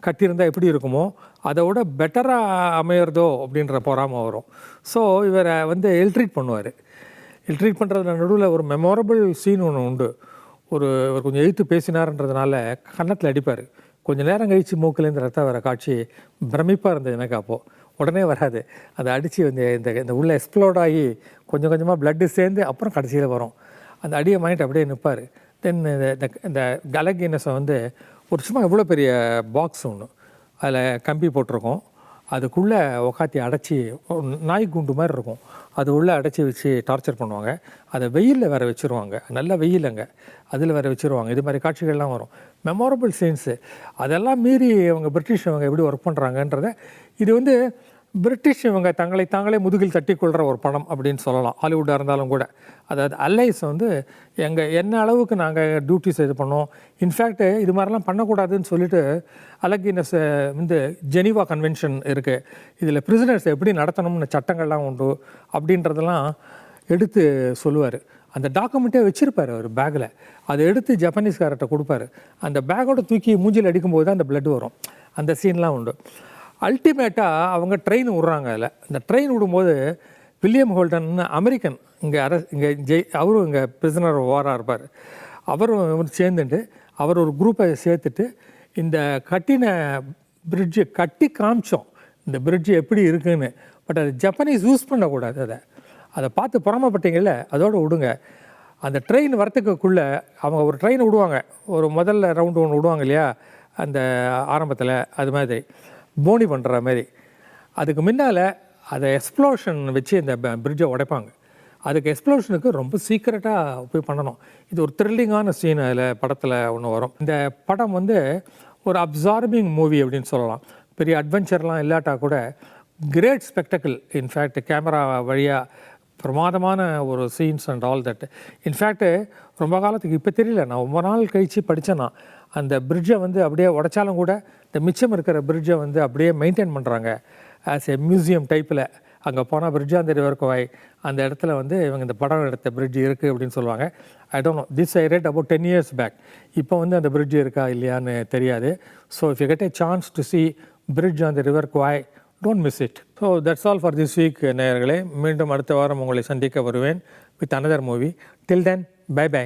கட்டியிருந்தால் எப்படி இருக்குமோ அதை விட பெட்டராக அமையிறதோ அப்படின்ற பொறாமை வரும். ஸோ இவரை வந்து இல்ட்ரீட் பண்ணுவார். இல்ட்ரீட் பண்ணுறதுல நடுவில் ஒரு மெமோரபிள் சீன் ஒன்று உண்டு. இவர் கொஞ்சம் எழுத்து பேசினார்ன்றதுனால கன்னத்தில் அடிப்பார். கொஞ்சம் நேரம் கழித்து மூக்கிலேருந்து ரத்தம் வர காட்சி பிரமிப்பாக இருந்தது எனக்கு. அப்போது உடனே வராது, அதை அடித்து வந்து இந்த உள்ளே எக்ஸ்ப்ளோர்ட் ஆகி கொஞ்சம் கொஞ்சமாக பிளட்டு சேர்ந்து அப்புறம் கடைசியில் வரும். அந்த அடியை வாங்கிட்டு அப்படியே நிற்பார். தென் இந்த அலெக் கின்னஸை வந்து ஒரு சும்மா எவ்வளோ பெரிய பாக்ஸ் ஒன்று, அதில் கம்பி போட்டிருக்கோம். அதுக்குள்ளே உக்காத்தி அடைச்சி நாய் குண்டு மாதிரி இருக்கும், அது உள்ளே அடைச்சி வச்சு டார்ச்சர் பண்ணுவாங்க. அதை வெயிலில் வேறு வச்சுருவாங்க, நல்ல வெயிலுங்க, அதில் வேறு வச்சுருவாங்க. இது மாதிரி காட்சிகள்லாம் வரும், மெமோரபிள் சீன்ஸு. அதெல்லாம் மீறி அவங்க பிரிட்டிஷ் அவங்க எப்படி ஒர்க் பண்ணுறாங்கன்றத இது வந்து பிரிட்டிஷ் இவங்க தங்களை தாங்களே முதுகில் தட்டி கொள்கிற ஒரு படம் அப்படின்னு சொல்லலாம், ஹாலிவுட்டாக இருந்தாலும் கூட. அதாவது அலைஸ் வந்து என்ன அளவுக்கு நாங்கள் டியூட்டிஸ் இது பண்ணோம். இன்ஃபேக்ட் இது மாதிரிலாம் பண்ணக்கூடாதுன்னு சொல்லிட்டு அலகினஸ் வந்து ஜெனீவா கன்வென்ஷன் இருக்குது, இதில் பிரிசனர்ஸ் எப்படி நடத்தணும்னு சட்டங்கள்லாம் உண்டு அப்படின்றதெல்லாம் எடுத்து சொல்லுவார். அந்த டாக்குமெண்ட்டே வச்சுருப்பார் அவர் பேக்கில். அதை எடுத்து ஜப்பானீஸ்கார்ட்ட கொடுப்பாரு. அந்த பேக்கோட தூக்கி மூஞ்சில் அடிக்கும்போது தான் அந்த பிளட் வரும். அந்த சீன்லாம் உண்டு. அல்டிமேட்டாக அவங்க ட்ரெயின் விட்றாங்க. அதில் அந்த ட்ரெயின் விடும்போது வில்லியம் ஹோல்டன் அமெரிக்கன் இங்கே அவரும் இங்கே பிரிசனர் வாராக இருப்பார். அவரும் சேர்ந்துட்டு அவர் ஒரு குரூப்பை சேர்த்துட்டு இந்த கட்டின பிரிட்ஜு கட்டி காமிச்சோம், இந்த பிரிட்ஜு எப்படி இருக்குன்னு. பட் அது ஜப்பானீஸ் யூஸ் பண்ணக்கூடாது. அதை பார்த்து பொறாமப்பட்டீங்கல்ல, அதோடு விடுங்க. அந்த ட்ரெயின் வரத்துக்குள்ளே அவங்க ஒரு ட்ரெயின் விடுவாங்க, ஒரு முதல்ல ரவுண்டு ஒன்று விடுவாங்க இல்லையா அந்த ஆரம்பத்தில், அது மாதிரி போனி பண்ணுற மாதிரி. அதுக்கு முன்னால் அதை எக்ஸ்ப்ளோஷன் வச்சு இந்த பிரிட்ஜை உடைப்பாங்க. அதுக்கு எக்ஸ்ப்ளோஷனுக்கு ரொம்ப சீக்கிரட்டாக போய் பண்ணணும். இது ஒரு த்ரில்லிங்கான சீன் அதில் படத்தில் ஒன்று வரும். இந்த படம் வந்து ஒரு அப்சார்பிங் மூவி அப்படின்னு சொல்லலாம். பெரிய அட்வென்ச்சர்லாம் இல்லாட்டா கூட கிரேட் ஸ்பெக்டக்கிள். இன்ஃபேக்ட் கேமரா வழியாக பிரமாதமான ஒரு scenes and all that. In fact ரொம்ப காலத்துக்கு இப்போ தெரியல, நான் ரொம்ப நாள் கழித்து படித்தேன்னா அந்த பிரிட்ஜை வந்து அப்படியே உடைச்சாலும் கூட இந்த மிச்சம் இருக்கிற பிரிட்ஜை வந்து அப்படியே மெயின்டைன் பண்ணுறாங்க ஆஸ் எ மியூசியம் டைப்பில். அங்கே போனால் பிரிட்ஜா அந்த ரிவர் கோவாய் அந்த இடத்துல வந்து இவங்க இந்த படம் எடுத்த பிரிட்ஜ் இருக்குது அப்படின்னு சொல்லுவாங்க. I don't know, this I read about 10 years back. இப்போ வந்து அந்த பிரிட்ஜ் இருக்கா இல்லையான்னு தெரியாது. So if you get a chance to see bridge on the river Kwai, don't miss it. So that's all for this week நேயர்களே. மீண்டும் அடுத்த வாரம் உங்களை சந்திக்க வருவேன் with another movie. Till then, bye by.